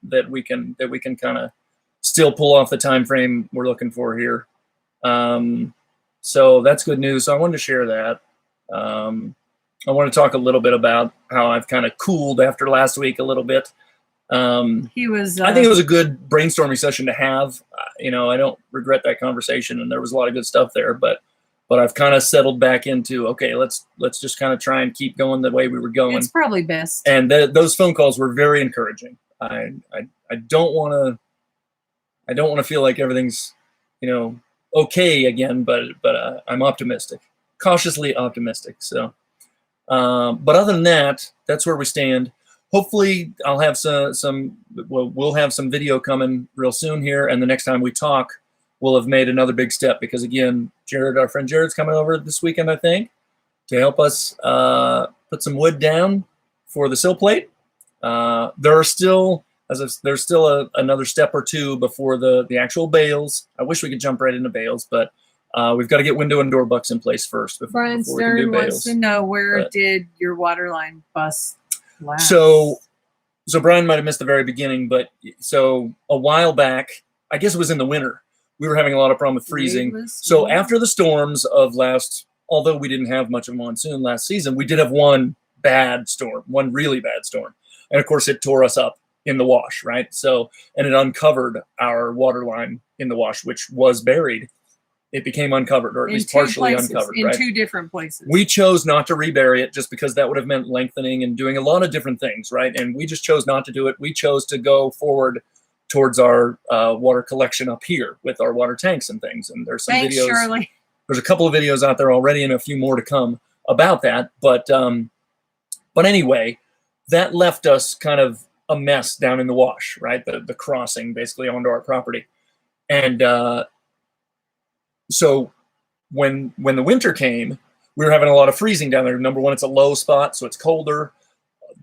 that we can kind of still pull off the time frame we're looking for here. So that's good news. So I wanted to share that. I want to talk a little bit about how I've kind of cooled after last week a little bit. I think it was a good brainstorming session to have. I don't regret that conversation, and there was a lot of good stuff there, but I've kind of settled back into, okay, let's just kind of try and keep going the way we were going. It's probably best. And those phone calls were very encouraging. I don't want to feel like everything's, okay again, but I'm optimistic, cautiously optimistic. So, but other than that, that's where we stand. Hopefully I'll have we'll have some video coming real soon here. And the next time we talk, we'll have made another big step, because again, our friend Jared's coming over this weekend, I think, to help us put some wood down for the Sill Plate. There's still another step or two before the actual bales. I wish we could jump right into bales, but we've got to get window and door bucks in place first before we can do bales. Wants to know, where did your water line bust last? So Brian might have missed the very beginning, but so a while back, I guess it was in the winter, we were having a lot of problem with freezing. So after the storms of although we didn't have much of a monsoon last season, we did have one really bad storm. And of course it tore us up in the wash, right? So, and it uncovered our water line in the wash, which was buried. It became uncovered, or at least partially uncovered, in 2 different places. We chose not to rebury it, just because that would have meant lengthening and doing a lot of different things, right? And we just chose not to do it. We chose to go forward towards our water collection up here with our water tanks and things. And there's some videos. Shirley. There's a couple of videos out there already, and a few more to come about that. But anyway, that left us kind of a mess down in the wash, right? The crossing basically onto our property. And so when the winter came, we were having a lot of freezing down there. Number one, it's a low spot, so it's colder.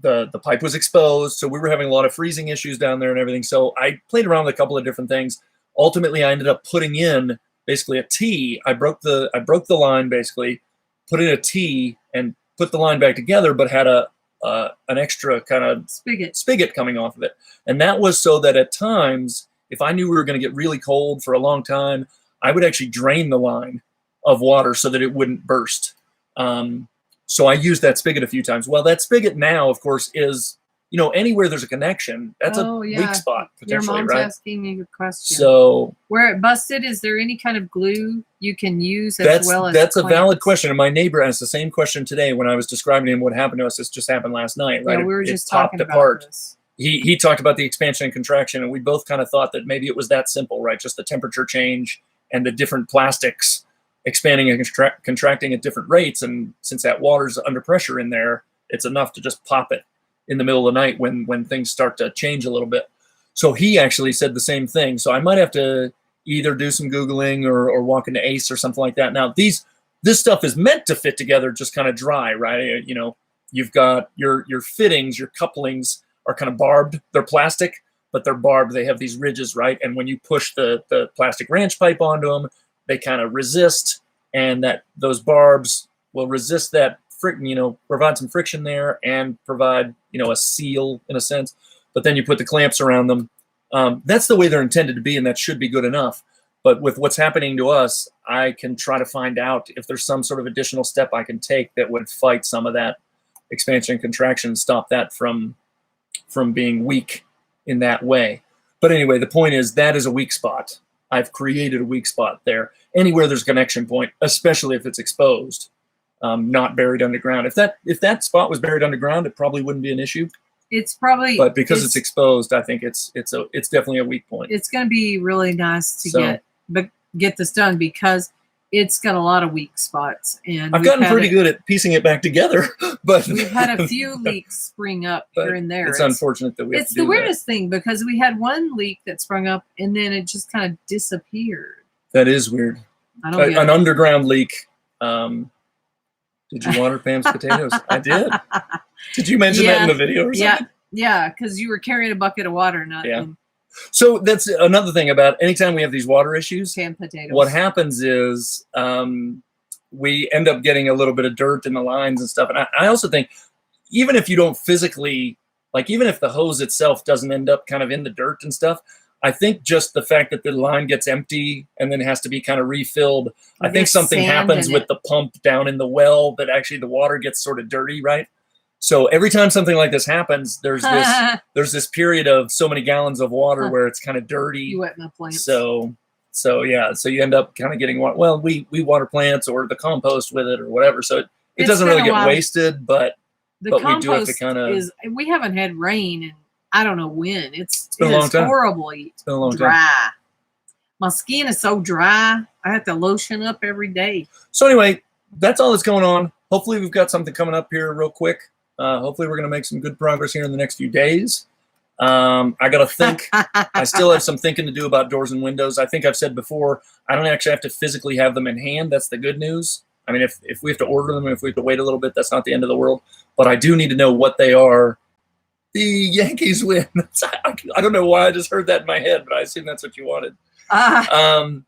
The pipe was exposed, so we were having a lot of freezing issues down there and everything. So I played around with a couple of different things. Ultimately, I ended up putting in basically a T. I broke the line, basically, put in a T and put the line back together, but had an extra kind of spigot coming off of it. And that was so that at times, if I knew we were going to get really cold for a long time, I would actually drain the line of water so that it wouldn't burst. So I used that spigot a few times. Well, that spigot now, of course, is, anywhere there's a connection, that's a weak spot, potentially, Your mom's right? asking me a question. So where it busted, is there any kind of glue you can use as well as That's a valid question. And my neighbor asked the same question today when I was describing to him what happened to us. This just happened last night, right? Yeah, we were just talking about this. He talked about the expansion and contraction, and we both kind of thought that maybe it was that simple, right? Just the temperature change and the different plastics expanding and contracting at different rates. And since that water's under pressure in there, it's enough to just pop it in the middle of the night when things start to change a little bit. So he actually said the same thing. So I might have to either do some Googling or walk into Ace or something like that. Now, this stuff is meant to fit together just kind of dry, right? You've got your fittings, your couplings are kind of barbed. They're plastic, but they're barbed. They have these ridges, right? And when you push the plastic ranch pipe onto them, they kind of resist, and those barbs will resist that provide some friction there and provide, a seal in a sense. But then you put the clamps around them. That's the way they're intended to be, and that should be good enough. But with what's happening to us, I can try to find out if there's some sort of additional step I can take that would fight some of that expansion and contraction, stop that from being weak in that way. But anyway, the point is that is a weak spot. I've created a weak spot there. Anywhere there's a connection point, especially if it's exposed, not buried underground. If that spot was buried underground, it probably wouldn't be an issue. It's probably, but because it's exposed, I think it's definitely a weak point. It's going to be really nice to get this done, because it's got a lot of weak spots, and I've gotten pretty good at piecing it back together. But we've had a few leaks spring up here and there. It's unfortunate that we have to do the weirdest thing, because we had one leak that sprung up and then it just kind of disappeared. That is weird. I don't get an underground leak. Did you water Pam's potatoes? I did. Did you mention that in the video or something? Yeah, because you were carrying a bucket of water, not So that's another thing about anytime we have these water issues. canned potatoes. What happens is we end up getting a little bit of dirt in the lines and stuff. And I also think even if you don't physically, like even if the hose itself doesn't end up kind of in the dirt and stuff, I think just the fact that the line gets empty and then has to be kind of refilled, I think something happens with the pump down in the well that actually the water gets sort of dirty, right? So every time something like this happens, there's this period of so many gallons of water where it's kind of dirty. You wet my plants. So you end up kind of getting water. Well, we water plants or the compost with it or whatever. So it doesn't really get wasted, but we do have to kind of. We haven't had rain in I don't know when. It's been a long time. Horribly it's been a long dry. Time. My skin is so dry. I have to lotion up every day. So anyway, that's all that's going on. Hopefully we've got something coming up here real quick. Hopefully we're going to make some good progress here in the next few days. I got to think. I still have some thinking to do about doors and windows. I think I've said before, I don't actually have to physically have them in hand. That's the good news. I mean, if we have to order them, if we have to wait a little bit, that's not the end of the world. But I do need to know what they are. The Yankees win. I don't know why I just heard that in my head, but I assume that's what you wanted. I don't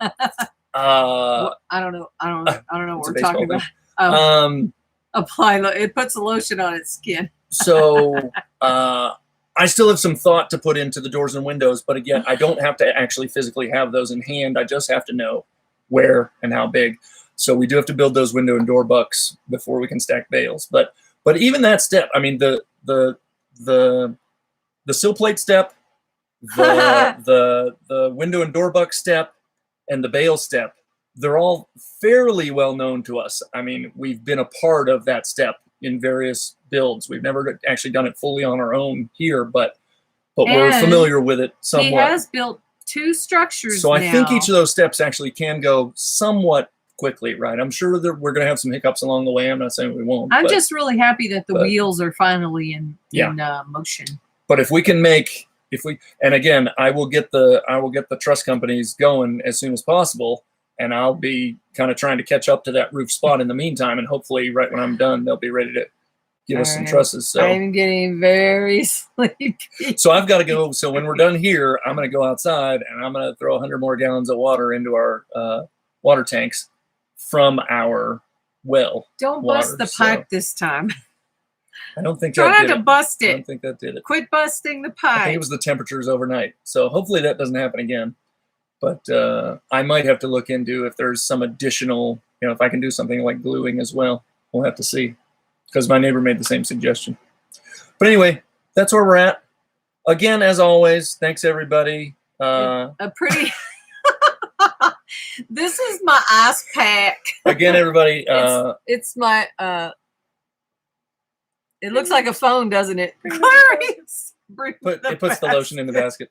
know. I don't know what we're talking about. Apply. It puts a lotion on its skin. So I still have some thought to put into the doors and windows, but again, I don't have to actually physically have those in hand. I just have to know where and how big. So we do have to build those window and door bucks before we can stack bales. But even that step, I mean, the sill plate step, the window and door buck step, and the bale step, they're all fairly well known to us. I mean, we've been a part of that step in various builds. We've never actually done it fully on our own here, but we're familiar with it somewhat. He has built 2 structures so I think each of those steps actually can go somewhat quickly, right? I'm sure that we're going to have some hiccups along the way. I'm not saying we won't. I'm just really happy that the wheels are finally in motion. But if we can make, and again, I will get the truss companies going as soon as possible, and I'll be kind of trying to catch up to that roof spot in the meantime, and hopefully right when I'm done, they'll be ready to give us some trusses. So I'm getting very sleepy. So I've got to go. So when we're done here, I'm going to go outside and I'm going to throw 100 more gallons of water into our water tanks from our well. Don't bust the pipe this time. I don't think trying to bust it. I don't think that did it. Quit busting the pipe. I think it was the temperatures overnight. So hopefully that doesn't happen again. But I might have to look into if there's some additional, if I can do something like gluing as well. We'll have to see, because my neighbor made the same suggestion. But anyway, that's where we're at. Again, as always, thanks everybody. A pretty. This is my ice pack. Again, everybody. It's my. It looks like a phone, doesn't it? It puts the lotion in the basket.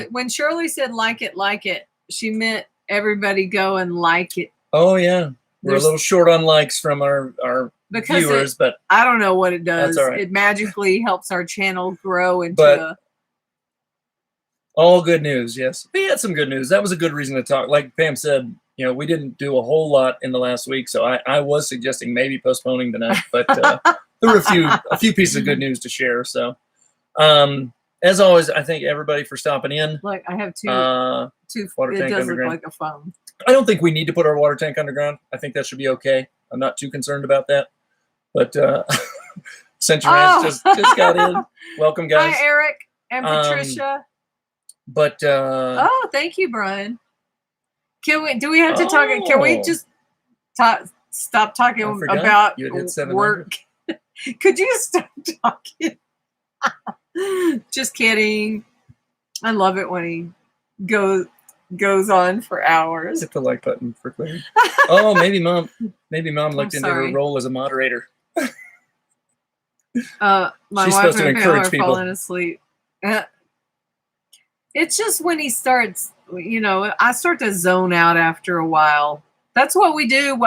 When Shirley said like it, she meant everybody go and like it. Oh yeah, we're a little short on likes from our viewers, but I don't know what it does. That's all right. It magically helps our channel grow into all good news. Yes, we had some good news. That was a good reason to talk. Like Pam said, we didn't do a whole lot in the last week, so I was suggesting maybe postponing tonight, but there were a few pieces of good news to share. So. As always, I thank everybody for stopping in. Look, I have two water tank does underground. look like a phone. I don't think we need to put our water tank underground. I think that should be okay. I'm not too concerned about that. But Century just got in. Welcome, guys. Hi, Eric and Patricia. But thank you, Brian. Do we have to talk? Can we just stop talking about work? Could you stop talking? Just kidding. I love it when he goes on for hours. Hit the like button for Claire. Oh, maybe mom looked into her role as a moderator. My She's supposed to encourage people. Falling asleep. It's just when he starts, I start to zone out after a while. That's what we do.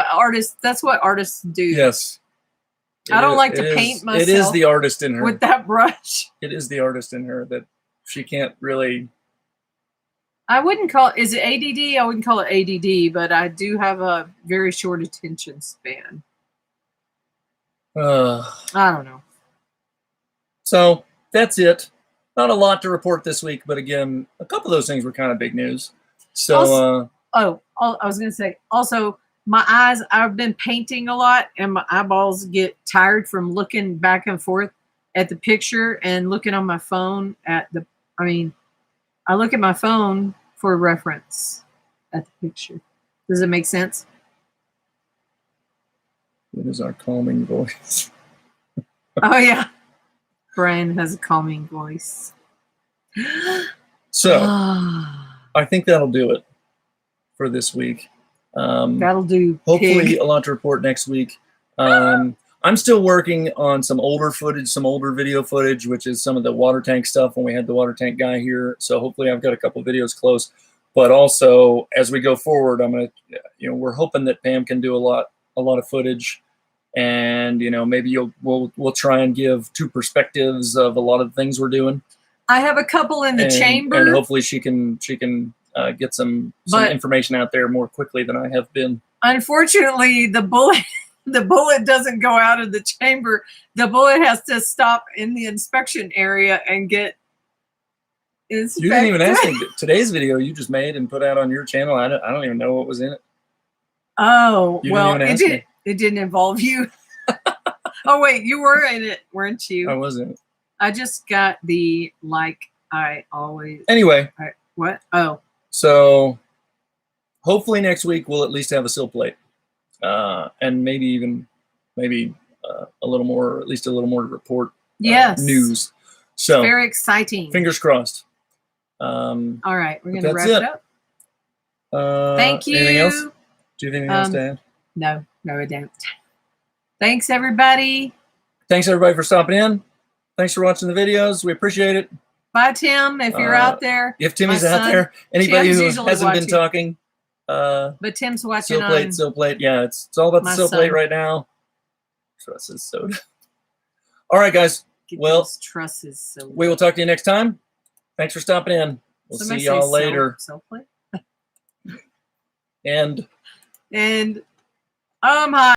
That's what artists do. Yes. I don't like to paint myself. It is the artist in her. With that brush. It is the artist in her that she can't really. I wouldn't call it, is it ADD? I wouldn't call it ADD, but I do have a very short attention span. I don't know. So that's it. Not a lot to report this week, but again, a couple of those things were kind of big news. So, also, I was going to say, also, my eyes, I've been painting a lot, and my eyeballs get tired from looking back and forth at the picture and looking on my phone at the, I look at my phone for reference at the picture. Does it make sense? It is our calming voice. Oh, yeah. Brian has a calming voice. So, I think that'll do it for this week. That'll do. Hopefully a lot to report next week. I'm still working on some older footage, some older video footage, which is some of the water tank stuff when we had the water tank guy here. So hopefully I've got a couple videos close. But also, as we go forward, I'm going to, we're hoping that Pam can do a lot of footage. And, maybe we'll try and give two perspectives of a lot of the things we're doing. I have a couple in the chamber. And hopefully she can get some information out there more quickly than I have been. Unfortunately, the bullet doesn't go out of the chamber. The bullet has to stop in the inspection area and get inspected. You didn't even ask me. Today's video you just made and put out on your channel, I don't even know what was in it. Oh, well, it didn't involve you. Oh, wait, you were in it, weren't you? I wasn't. I just got the, I always. Anyway. What? Oh. So hopefully next week we'll at least have a Sill Plate. And maybe a little more, at least a little more to report. Yes. News. So very exciting. Fingers crossed. All right, we're going to wrap it up. Thank you. Anything else? Do you have anything else to add? No, I don't. Thanks, everybody. Thanks, everybody, for stopping in. Thanks for watching the videos. We appreciate it. Bye, Tim, if you're out there. If Timmy's out there. Anybody who hasn't been talking. But Tim's watching Sill Plate. Yeah, it's all about the Sill Plate right now. Trusses soda. All right, guys. Trusses soda. We will talk to you next time. Thanks for stopping in. We'll see y'all later. Sill Plate? And hi.